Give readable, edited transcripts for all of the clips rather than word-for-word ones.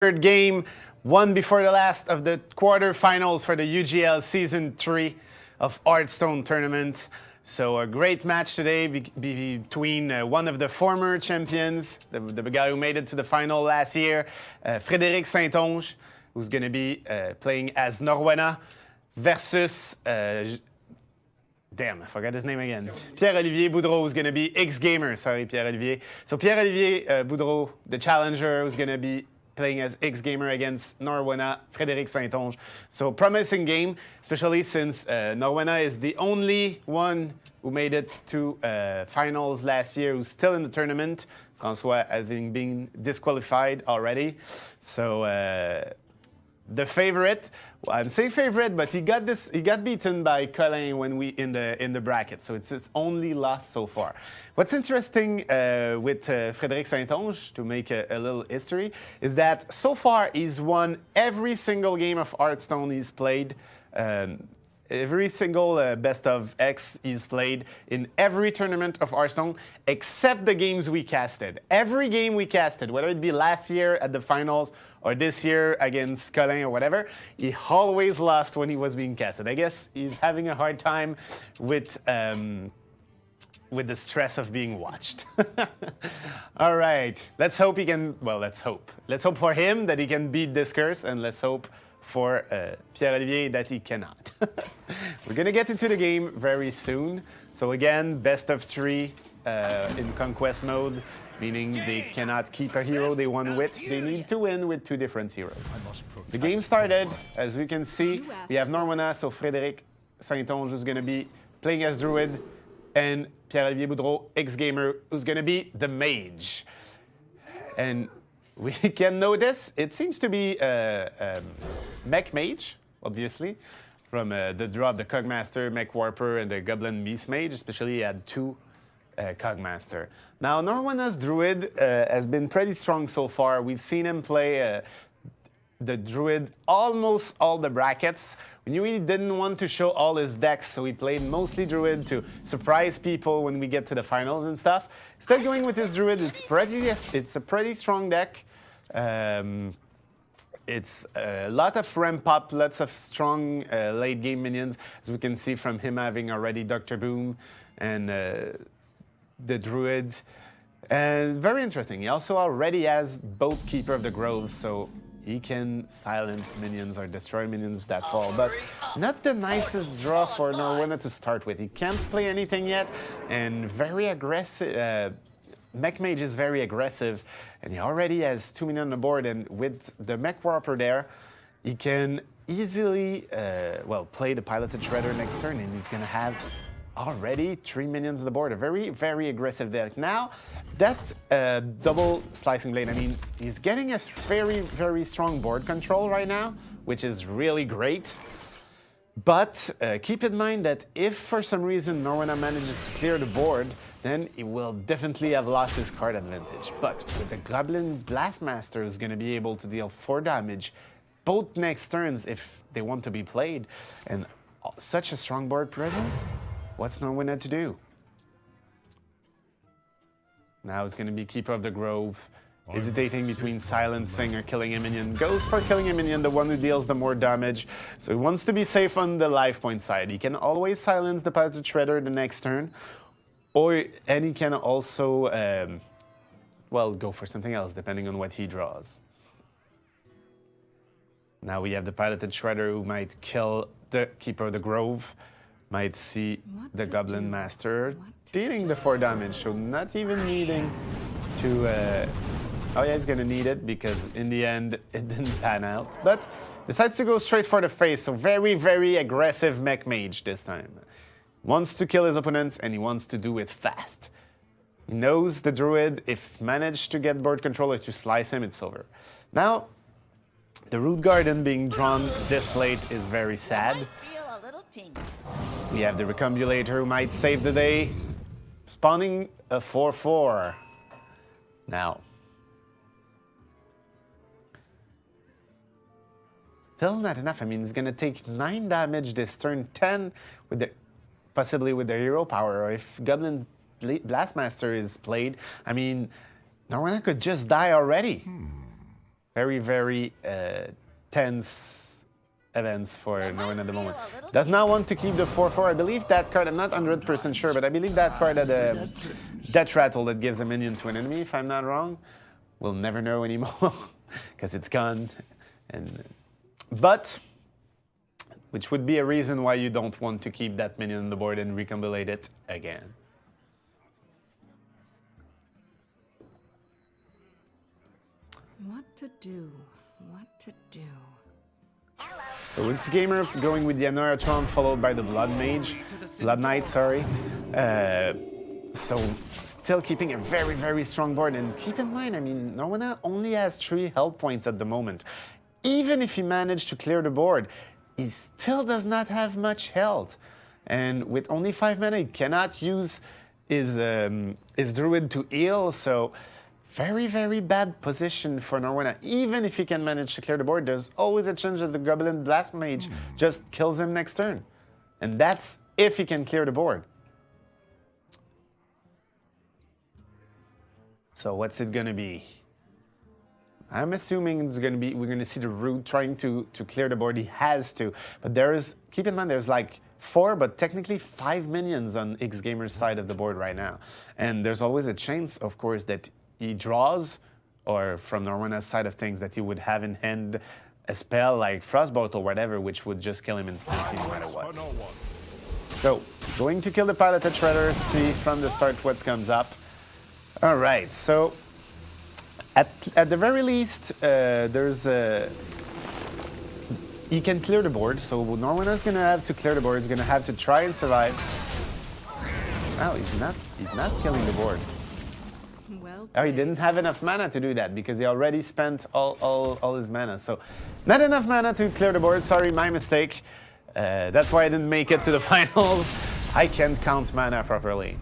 third game, one before the last of the quarterfinals for the UGL Season 3 of Hearthstone Tournament. So a great match today between one of the former champions, the guy who made it to the final last year, Frédéric Saint-Onge, who's going to be playing as Norwenna, versus... Damn, I forgot his name again. Pierre-Olivier Boudreau, who's going to be xgamer. Sorry, Pierre-Olivier. So Pierre-Olivier Boudreau, the challenger, who's going to be playing as xgamer against Norwenna, Frédéric Saint-Onge. So promising game, especially since Norwenna is the only one who made it to finals last year, who's still in the tournament. François having been disqualified already. So the favorite, well, I'm saying favorite, but he got beaten by Colin when we in the bracket. So it's his only loss so far. What's interesting with Frédéric Saint-Onge, to make a little history, is that so far he's won every single game of Hearthstone he's played. Every single best of X he's played in every tournament of Hearthstone, except the games we casted. Every game we casted, whether it be last year at the finals or this year against Colin or whatever, he always lost when he was being casted. I guess he's having a hard time with the stress of being watched. All right, let's hope he can, well, let's hope. Let's hope for him that he can beat this curse, and let's hope for Pierre-Olivier that he cannot. We're going to get into the game very soon. So again, best of 3 in conquest mode, meaning they cannot keep a hero they won with. They need to win with 2 different heroes. The game started. As we can see, we have Norwenna, so Frédéric Saint-Onge, who's going to be playing as Druid, and Pierre-Olivier Boudreau, xgamer, who's going to be the mage. And we can notice it seems to be Mech Mage, obviously, from the draw of the Cogmaster, Mech Warper, and the Goblin Beast Mage, especially he had 2 Cogmaster. Now, Norwenna's Druid has been pretty strong so far. We've seen him play the Druid almost all the brackets. We knew he didn't want to show all his decks, so he played mostly Druid to surprise people when we get to the finals and stuff. Instead, going with his Druid, it's a pretty strong deck. It's a lot of ramp up, lots of strong late game minions, as we can see from him having already Dr. Boom and the Druid. And very interesting, he also already has both Keeper of the Groves, so he can silence minions or destroy minions that fall, but not the nicest draw for Norwenna to start with. He can't play anything yet, and very aggressive. Mech Mage is very aggressive, and he already has 2 minions on the board, and with the Mech Warper there, he can easily, play the Piloted Shredder next turn, and he's going to have already 3 minions on the board. A very, very aggressive deck. Now, that double Slicing Blade, I mean, he's getting a very, very strong board control right now, which is really great. But keep in mind that if for some reason Norwenna manages to clear the board, then he will definitely have lost his card advantage. But with the Goblin Blastmaster, who's going to be able to deal 4 damage both next turns if they want to be played, and such a strong board presence, what's Norwenna to do? Now it's going to be Keeper of the Grove, hesitating between silencing or killing a minion. Goes for killing a minion, the one who deals the more damage. So he wants to be safe on the life point side. He can always silence the Piloted Shredder the next turn, and he can also, go for something else depending on what he draws. Now we have the Piloted Shredder who might kill the Keeper of the Grove. Might see the Goblin Master dealing the 4 damage, so not even needing to... oh yeah, he's gonna need it because in the end it didn't pan out. But decides to go straight for the face, so very, very aggressive Mech Mage this time. Wants to kill his opponents and he wants to do it fast. He knows the Druid, if managed to get board control or to slice him, it's over. Now, the Root Garden being drawn this late is very sad. We have the Recombulator who might save the day, spawning a 4/4. Now, still not enough. I mean, it's going to take 9 damage this turn, 10 with the possibly with the hero power, or if Goblin Blastmaster is played, I mean, Norwenna could just die already. Very, very tense events for Norwenna at the moment. Does not want to keep the 4/4. I believe that card, I'm not 100% sure, but I believe that card had a Death Rattle that gives a minion to an enemy, if I'm not wrong. We'll never know anymore because it's gone. But which would be a reason why you don't want to keep that minion on the board and recombinate it again. What to do? What to do? So xgamer going with the Anoratron followed by the Blood Knight, sorry. So still keeping a very, very strong board. And keep in mind, I mean, Norwenna only has 3 health points at the moment. Even if he managed to clear the board, he still does not have much health. And with only 5 mana, he cannot use his Druid to heal. So very, very bad position for Norwenna. Even if he can manage to clear the board, there's always a chance that the Goblin Blast Mage just kills him next turn. And that's if he can clear the board. So what's it gonna be? I'm assuming it's gonna be, we're gonna see the Root trying to clear the board. He has to, but there is, keep in mind, there's like 4, but technically 5 minions on xgamer's side of the board right now. And there's always a chance, of course, that he draws, or from Norwenna's side of things, that he would have in hand a spell like Frostbolt or whatever, which would just kill him instantly no matter what. So, going to kill the Piloted Shredder, see from the start what comes up. All right, so at the very least, he can clear the board, so Norwenna's gonna have to clear the board. He's gonna have to try and survive. Oh, he's not killing the board. Well, oh, he didn't have enough mana to do that because he already spent all his mana. So, not enough mana to clear the board. Sorry, my mistake. That's why I didn't make it to the finals. I can't count mana properly.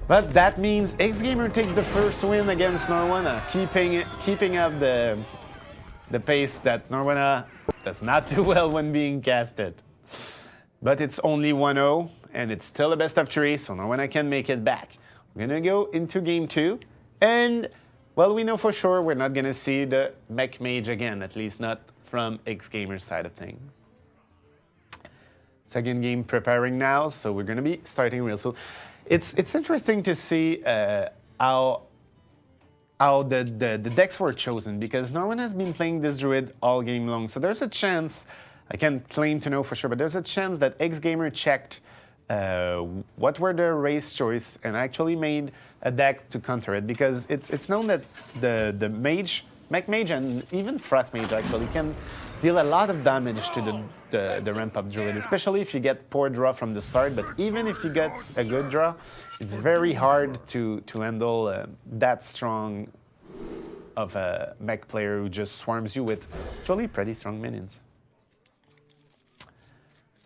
But that means xgamer takes the first win against Norwenna, keeping up the pace that Norwenna does not do well when being casted. But it's only 1-0, and it's still a best of 3, so Norwenna can make it back. We're gonna go into game 2, and well, we know for sure we're not gonna see the Mech Mage again, at least not from xgamer's side of things. Second game preparing now, so we're gonna be starting real soon. It's interesting to see how the decks were chosen, because Norwenna has been playing this Druid all game long. So there's a chance, I can't claim to know for sure, but there's a chance that xgamer checked what were the race choice and actually made a deck to counter it, because it's known that the Mech Mage and even Frost Mage actually can deal a lot of damage to the ramp-up Druid, especially if you get poor draw from the start. But even if you get a good draw, it's very hard to handle that strong of a mech player who just swarms you with actually pretty strong minions.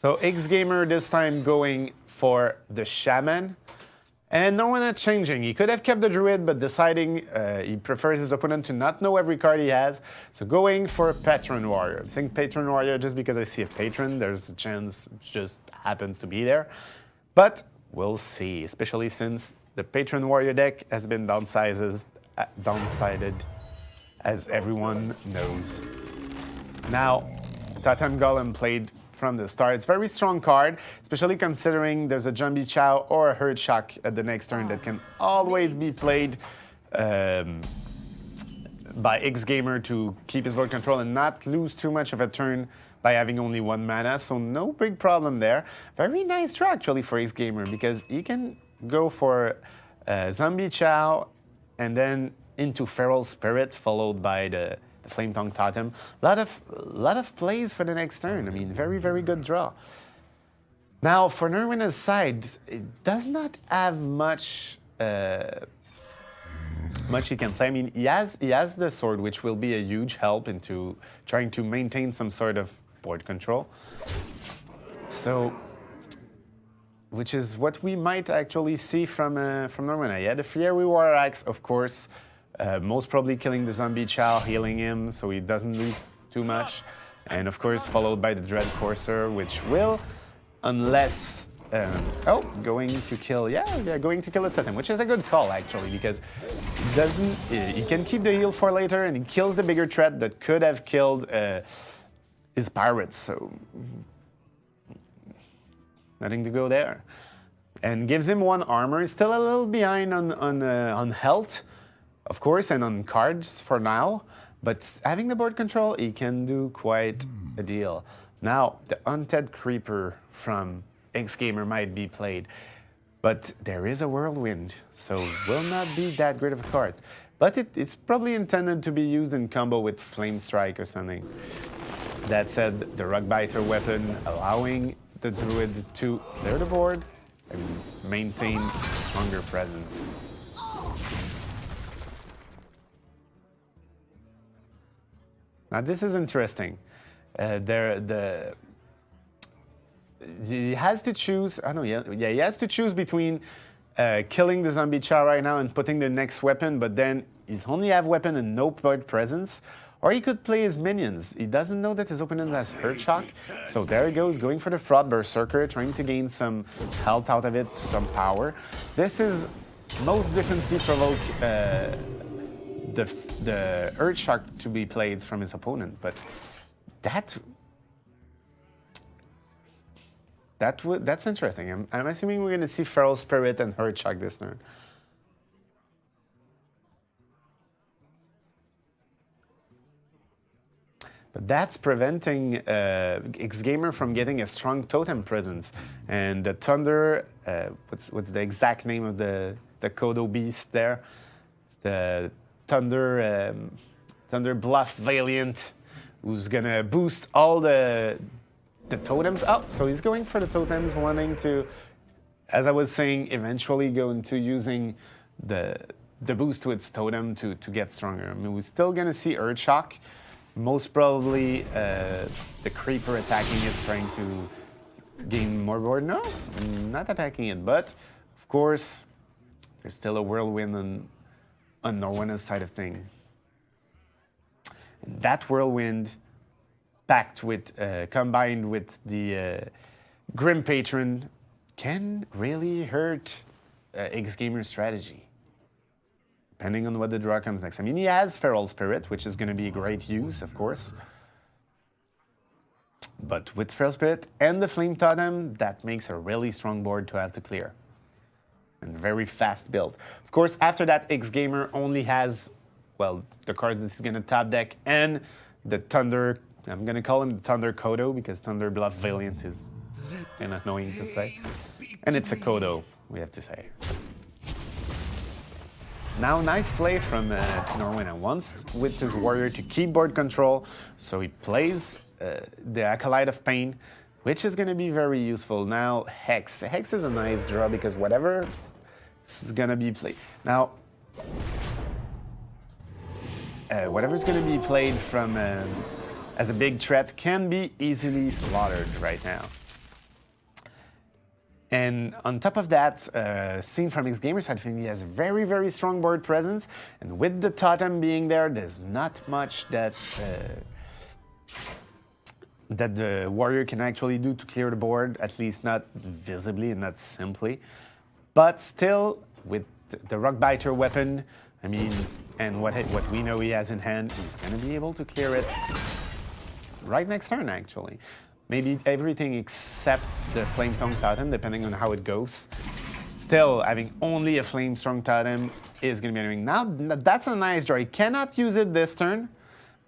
So xgamer this time going for the Shaman. And Norwenna changing. He could have kept the Druid, but deciding he prefers his opponent to not know every card he has. So going for a Patron Warrior. I think Patron Warrior, just because I see a Patron, there's a chance it just happens to be there. But we'll see, especially since the Patron Warrior deck has been downsided, as everyone knows. Now, Totem Golem played from the start. It's a very strong card, especially considering there's a Jumbie Chow or a Herd Shock at the next turn that can always be played by xgamer to keep his board control and not lose too much of a turn by having only 1 mana, so no big problem there. Very nice draw actually for xgamer, because he can go for Zombie Chow and then into Feral Spirit, followed by the Flame Tongue Totem. Lot of plays for the next turn. I mean, very, very good draw. Now, for Norwenna's side, it does not have much he can play. I mean, he has the sword, which will be a huge help into trying to maintain some sort of board control. So, which is what we might actually see from Norwenna. Yeah, the Fiery War Axe, of course. Most probably killing the Zombie Chow, healing him so he doesn't lose too much. And of course, followed by the Dread Courser, which will, unless going to kill. Yeah, going to kill a totem, which is a good call actually because he can keep the heal for later, and he kills the bigger threat that could have killed his pirates. So nothing to go there, and gives him 1 armor. He's still a little behind on health, of course, and on cards for now. But having the board control, he can do quite a deal. Now, the Undead Creeper from xgamer might be played, but there is a Whirlwind, so will not be that great of a card. But it's probably intended to be used in combo with Flame Strike or something. That said, the Rockbiter weapon allowing the Druid to clear the board and maintain stronger presence. Now this is interesting. He has to choose. I know, yeah. He has to choose between killing the zombie chow right now and putting the next weapon, but then he's only have weapon and no board presence. Or he could play his minions. He doesn't know that his opponent has Hurt Shock, so there he goes, going for the Fraud Berserker, trying to gain some health out of it, some power. This is most definitely provoke the Earth Shock to be played from his opponent, but that's interesting. I'm assuming we're going to see Feral Spirit and Earth Shock this turn. But that's preventing xgamer from getting a strong totem presence. And the Thunder, what's the exact name of the Kodo beast there? It's the Thunder Bluff Valiant, who's gonna boost all the totems up. So he's going for the totems, wanting to, as I was saying, eventually go into using the boost to its totem to get stronger. I mean, we're still gonna see Earth Shock. Most probably the Creeper attacking it, trying to gain more board. No, not attacking it, but of course, there's still a Whirlwind on Norwenna's side of things. That Whirlwind, packed with, combined with the Grim Patron, can really hurt xgamer's strategy, depending on what the draw comes next. I mean, he has Feral Spirit, which is going to be a great use, of course. But with Feral Spirit and the Flame Totem, that makes a really strong board to have to clear. And very fast build. Of course, after that, xgamer only has, well, the cards that he's going to top deck and the Thunder. I'm going to call him the Thunder Kodo because Thunder Bluff Valiant is kind of annoying to say. And it's a Kodo, we have to say. Now, nice play from Norwenna. Wants with his warrior to keep board control, so he plays the Acolyte of Pain, which is going to be very useful. Now, Hex. Hex is a nice draw because whatever is going to be played. Now, whatever's going to be played from as a big threat can be easily slaughtered right now. And on top of that, seen from xgamer's side, I think he has very, very strong board presence. And with the totem being there, there's not much that that the warrior can actually do to clear the board, at least not visibly and not simply. But still, with the Rockbiter weapon, I mean, and what we know he has in hand, he's going to be able to clear it right next turn, actually. Maybe everything except the Flame Tongue Totem, depending on how it goes. Still, having only a Flame Strong Totem is going to be annoying. Now, that's a nice draw. He cannot use it this turn,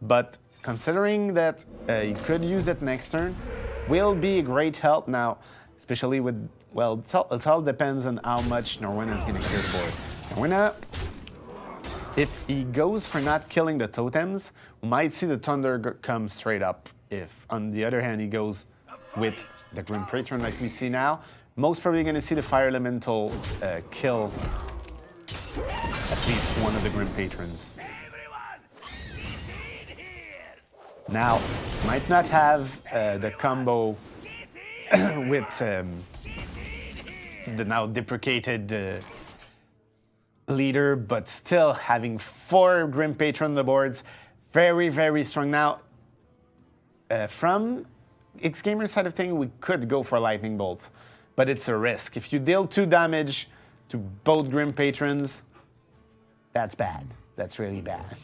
but considering that he could use it next turn, will be a great help now, especially with, well, it all depends on how much Norwenna is going to clear the board. Norwenna, if he goes for not killing the totems, we might see the Thunder come straight up. If, on the other hand, he goes with the Grim Patron like we see now, most probably going to see the Fire Elemental kill at least one of the Grim Patrons. Now, might not have the combo with the now deprecated leader, but still having 4 Grim Patron on the boards, very, very strong. Now, from xgamer's side of things, we could go for Lightning Bolt, but it's a risk. If you deal 2 damage to both Grim Patrons, that's bad. That's really bad.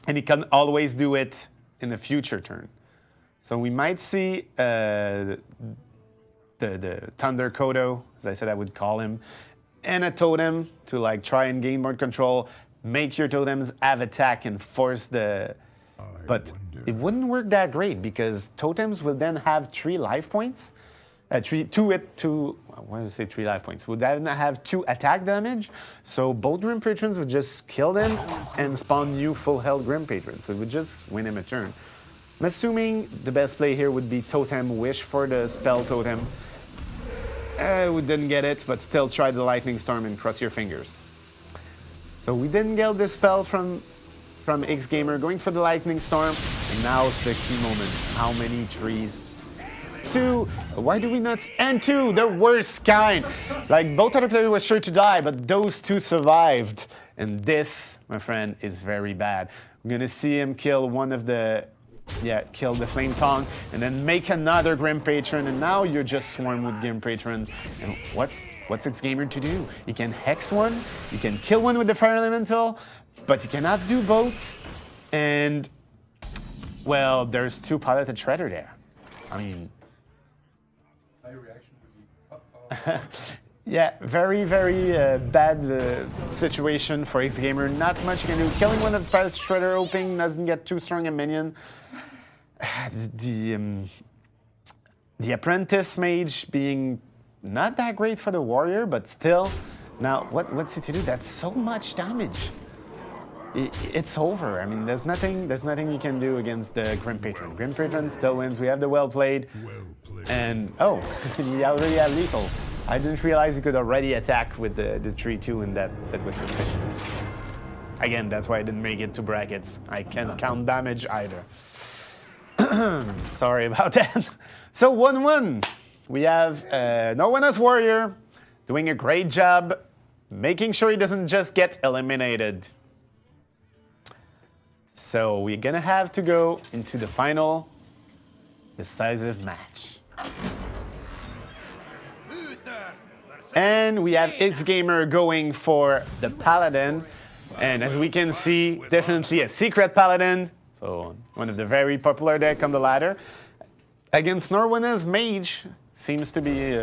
And he can always do it in the future turn. So we might see the Thunder Kodo, as I said I would call him, and a totem to like try and gain more control, make your totems have attack and force the... But it wouldn't work that great because totems will then have 3 life points. 3 life points. Would then have 2 attack damage. So both Grim Patrons would just kill them and spawn new full health Grim Patrons. So it would just win him a turn. I'm assuming the best play here would be Totem Wish for the spell totem. We didn't get it, but still try the Lightning Storm and cross your fingers. So we didn't get the spell from xgamer, going for the Lightning Storm, and now it's the key moment. How many trees? 2. Why do we not? And 2, the worst kind. Like both other players were sure to die, but those 2 survived. And this, my friend, is very bad. We're gonna see him kill one of the... Yeah, kill the Flame Tongue, and then make another Grim Patron, and now you're just swarmed with Grim Patrons. And what's xgamer to do? You can hex one, you can kill one with the Fire Elemental, but you cannot do both. And, well, there's 2 piloted Shredder there. I mean... My reaction would be, uh-oh. Yeah, very, very bad situation for xgamer. Not much you can do. Killing one of the piloted Shredder hoping doesn't get too strong a minion. The Apprentice Mage being not that great for the Warrior, but still. Now, what's it to do? That's so much damage. It's over. I mean, there's nothing you can do against the Grim Patron. Grim Patron still wins. We have the well played. And, oh, he already had lethal. I didn't realize he could already attack with the 3-2, and that was sufficient. Again, that's why I didn't make it to brackets. I can't count damage either. Sorry about that. So 1-1. We have Norwenna's Warrior doing a great job, making sure he doesn't just get eliminated. So we're gonna have to go into the final decisive match. And we have xgamer going for the Paladin. And as we can see, definitely a secret Paladin. So one of the very popular deck on the ladder. Against Norwenna's Mage, seems to be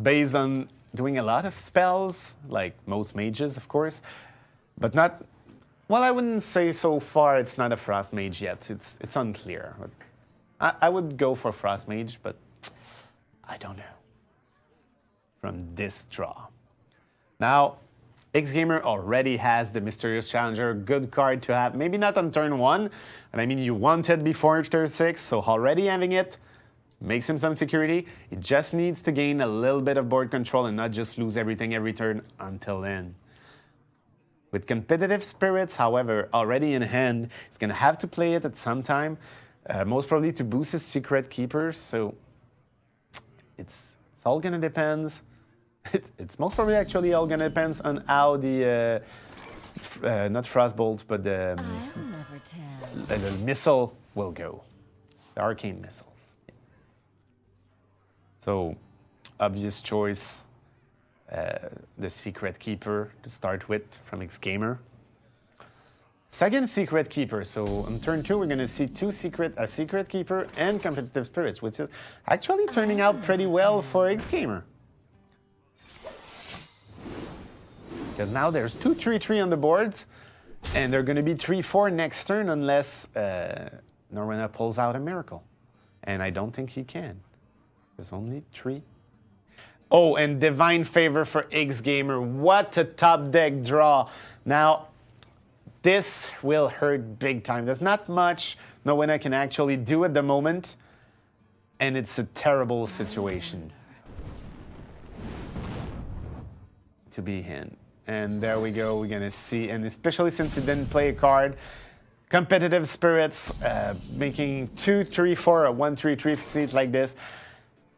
based on doing a lot of spells, like most mages, of course. But not, well, I wouldn't say so far it's not a Frost Mage yet. It's unclear. I would go for Frost Mage, but I don't know. From this draw. Now, xgamer already has the Mysterious Challenger, good card to have. Maybe not on turn 1, and I mean you want it before turn 6, so already having it makes him some security. He just needs to gain a little bit of board control and not just lose everything every turn until then. With Competitive Spirits, however, already in hand, he's going to have to play it at some time, most probably to boost his Secret Keepers, so it's all going to depend. It's most probably actually all going to depend on how the, not Frostbolt, but the missile will go. The Arcane Missiles. So, obvious choice, the Secret Keeper to start with from xgamer. Second Secret Keeper, so on turn 2 we're going to see a Secret Keeper and Competitive Spirits, which is actually turning out pretty well for xgamer. Because now there's 2-3-3 on the boards, and they're going to be 3-4 next turn unless Norwenna pulls out a miracle. And I don't think he can. There's only 3. Oh, and Divine Favor for xgamer. What a top deck draw. Now, this will hurt big time. There's not much Norwenna can actually do at the moment, and it's a terrible situation to be in. And there we go, we're gonna see, and especially since he didn't play a card, Competitive Spirits, making 2-3-4 or 1-3-3 seats like this.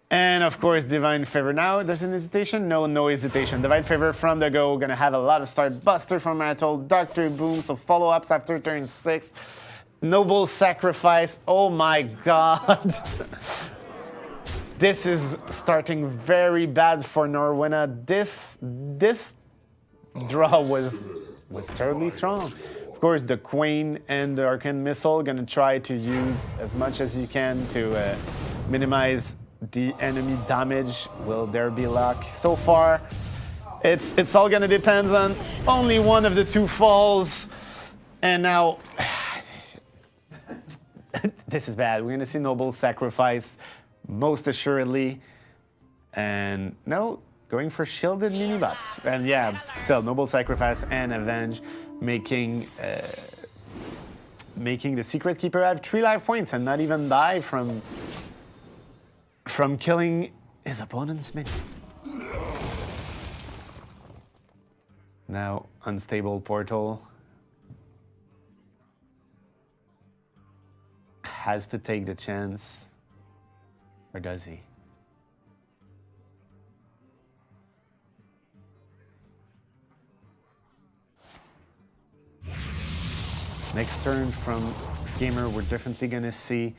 And of course, Divine Favor. Now, there's an hesitation? No hesitation. Divine Favor from the go. Gonna have a lot of start. Buster from Metal, Dr. Boom, so follow-ups after turn 6. Noble Sacrifice. Oh my god. This is starting very bad for Norwenna. This draw was terribly strong. Of course, the Queen and the Arcane Missile gonna try to use as much as you can to minimize the enemy damage. Will there be luck? So far, it's all gonna depend on only one of the two falls. And now, this is bad. We're gonna see Noble sacrifice, most assuredly. And no, going for shielded mini-bots. And yeah, still Noble sacrifice and Avenge, making the Secret Keeper have 3 life points and not even die from killing his opponent's minion. Now, unstable portal. Has to take the chance, or does he? Next turn from xgamer, we're definitely gonna see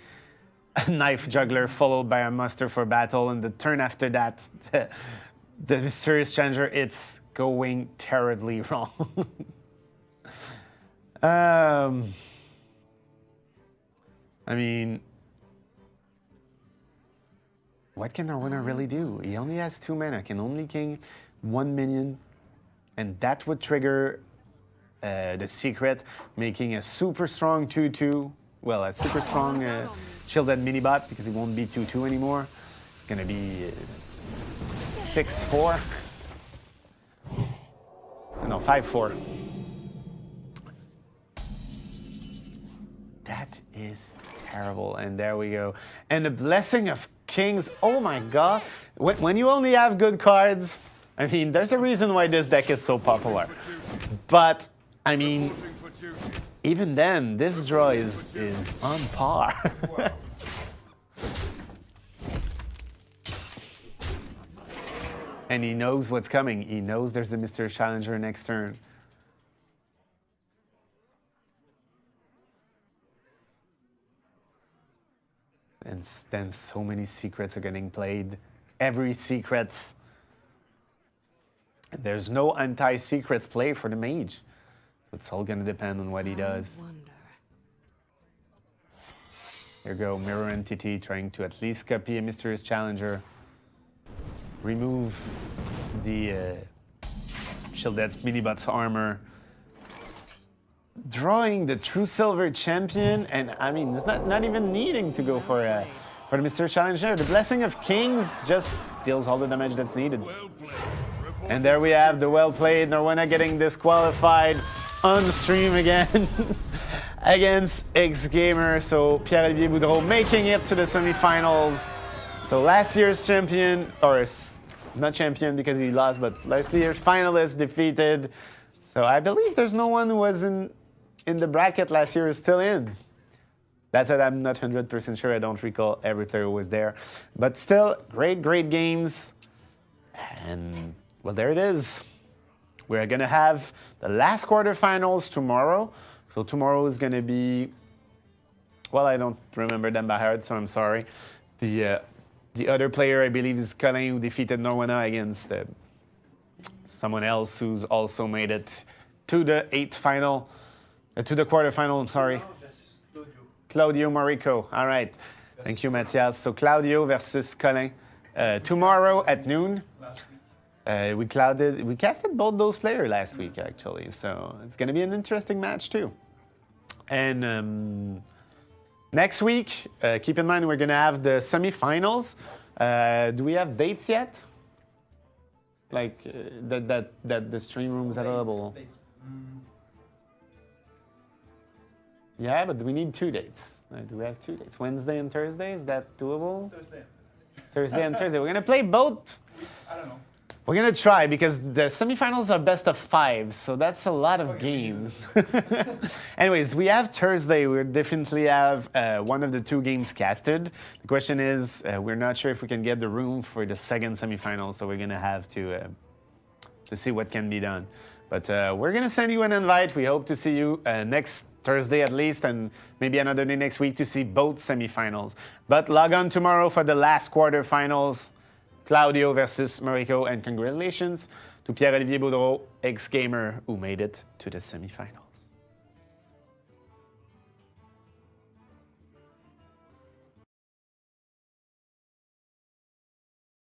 a Knife Juggler followed by a Muster for Battle, and the turn after that, the Mysterious Challenger, it's going terribly wrong. I mean, what can Norwenna really do? He only has 2 mana, can only king 1 minion, and that would trigger the Secret, making a super strong 2/2. Well, a super strong shielded mini-bot, because it won't be 2/2 anymore. It's gonna be 6/4. No, 5/4. That is terrible, and there we go. And the Blessing of Kings, oh my god. When you only have good cards, I mean, there's a reason why this deck is so popular. But, I mean, even then, this draw is on par. And he knows what's coming. He knows there's the Mr. Challenger next turn. And then so many secrets are getting played. Every secret's... There's no anti-secrets play for the mage. So it's all gonna depend on what he does. Here we go, Mirror Entity trying to at least copy a Mysterious Challenger. Remove the Shielded Minibot's armor. Drawing the True Silver Champion, and I mean, it's not even needing to go for the Mysterious Challenger. The Blessing of Kings just deals all the damage that's needed. And there we have the well-played Norwenna getting disqualified on the stream again against xgamer. So Pierre-Olivier Boudreau making it to the semifinals. So last year's champion, or not champion because he lost, but last year's finalist defeated. So I believe there's no one who was in the bracket last year is still in. That said, I'm not 100% sure. I don't recall every player who was there. But still, great games. And, well, there it is. We're going to have the last quarterfinals tomorrow. So tomorrow is going to be... Well, I don't remember them by heart, so I'm sorry. The other player, I believe, is Colin, who defeated Norwenna against someone else who's also made it to the to the quarterfinal, I'm sorry. Claudio Morico. All right. Thank you, Mathias. So Claudio versus Colin. Tomorrow at noon. We casted both those players last week, actually. So it's going to be an interesting match, too. And next week, keep in mind, we're going to have the semifinals. Do we have dates yet? Like that the stream room is available. Yeah, but we need 2 dates. Do we have 2 dates? Wednesday and Thursday, is that doable? Thursday and Thursday. We're gonna play both. I don't know. We're gonna try because the semifinals are best of 5, so that's a lot of games. Anyways, we have Thursday. We definitely have one of the 2 games casted. The question is, we're not sure if we can get the room for the second semifinal, so we're gonna have to see what can be done. But we're gonna send you an invite. We hope to see you next Thursday at least, and maybe another day next week to see both semifinals. But log on tomorrow for the last quarterfinals, Claudio versus Mariko, and congratulations to Pierre-Olivier Boudreau, xgamer, who made it to the semifinals.